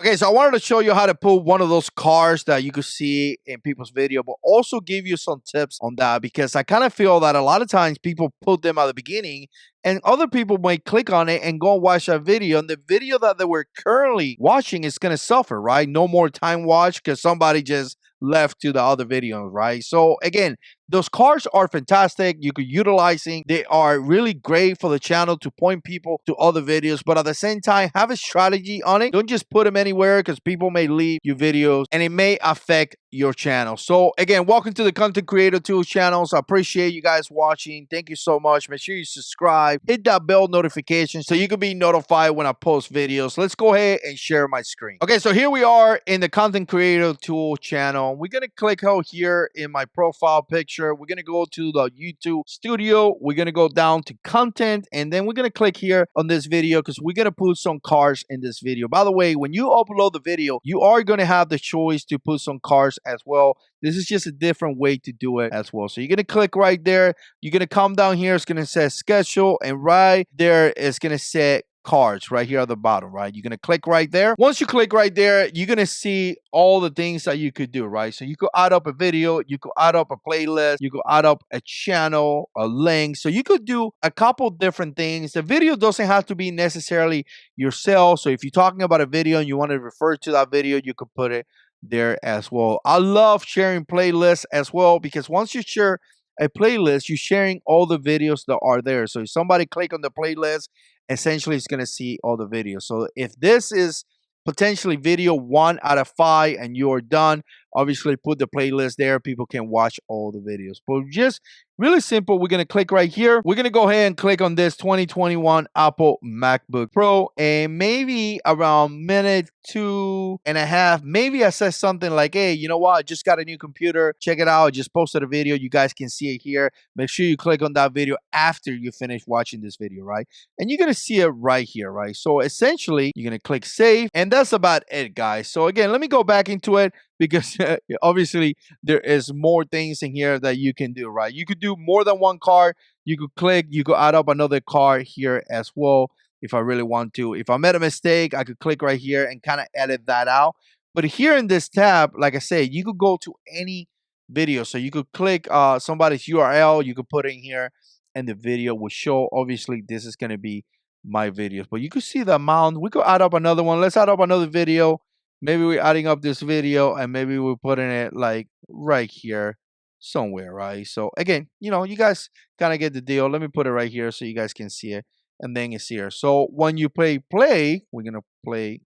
Okay, so I wanted to show you how to put one of those cars that you could see in people's video, but also give you some tips on that because I kind of feel that a lot of times people put them at the beginning and other people might click on it and go and watch that video. And the video that they were currently watching is going to suffer, right? No more time watch because somebody just left to the other videos, right? So again, those cars are fantastic. You could utilizing. They are really great for the channel to point people to other videos, but at the same time, have a strategy on it. Don't just put them anywhere because people may leave your videos and it may affect your channel. So again, welcome to the Content Creator Tools channels. I appreciate you guys watching. Thank you so much. Make sure you subscribe, hit that bell notification so you can be notified when I post videos. Let's go ahead and share my screen. Okay, so here we are in the Content Creator Tool channel. We're gonna click out here in my profile picture. We're going to go to the YouTube studio. We're going to go down to content, and then we're going to click here on this video because we're going to put some cars in this video. By the way, when you upload the video, you are going to have the choice to put some cars as well. This is just a different way to do it as well. So you're going to click right there. You're going to come down here. It's going to say schedule, and right there it's going to say cards right here at the bottom, right? You're going to click right there. Once you click right there, you're going to see all the things that you could do, right? So you could add up a video, you could add up a playlist, you could add up a channel, a link. So you could do a couple different things. The video doesn't have to be necessarily yourself. So if you're talking about a video and you want to refer to that video, you could put it there as well. I love sharing playlists as well because once you share a playlist, you're sharing all the videos that are there. So if somebody click on the playlist, essentially it's going to see all the videos. So if this is potentially video 1 out of 5 and you're done, obviously put the playlist there. People can watch all the videos. But just really simple. We're going to click right here. We're going to go ahead and click on this 2021 Apple MacBook Pro. And maybe around minute 2.5, maybe I said something like, hey, you know what? I just got a new computer. Check it out. I just posted a video. You guys can see it here. Make sure you click on that video after you finish watching this video, right? And you're going to see it right here, right? So essentially, you're going to click save. And that's about it, guys. So again, let me go back into it because obviously there is more things in here that you can do, right? You could do more than one card. You could click, you could add up another card here as well if I really want to. If I made a mistake, I could click right here and kind of edit that out. But here in this tab, like I said, you could go to any video. So you could click somebody's URL, you could put it in here and the video will show. Obviously, this is going to be my videos, but you could see the amount. We could add up another one. Let's add up another video. Maybe we're adding up this video and maybe we're putting it like right here somewhere, right? So again, you know, you guys kind of get the deal. Let me put it right here so you guys can see it. And then it's here. So when you play, we're going to play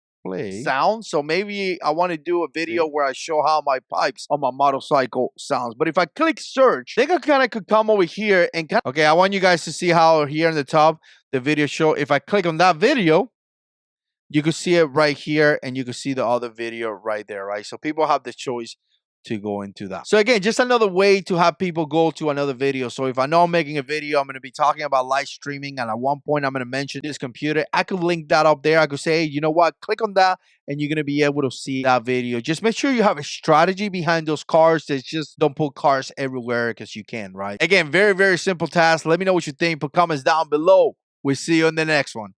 sound. So maybe I want to do a video where I show how my pipes on my motorcycle sounds. But if I click search, they could come over here and okay, I want you guys to see how here in the top, the video show. If I click on that video, you can see it right here and you can see the other video right there, right? So people have the choice to go into that. So again, just another way to have people go to another video. So if I know I'm making a video, I'm going to be talking about live streaming, and at one point I'm going to mention this computer, I could link that up there. I could say, hey, you know what, click on that and you're going to be able to see that video. Just make sure you have a strategy behind those cars. That just don't put cars everywhere because you can, right? Again, very, very simple task. Let me know what you think. Put comments down below. We'll see you in the next one.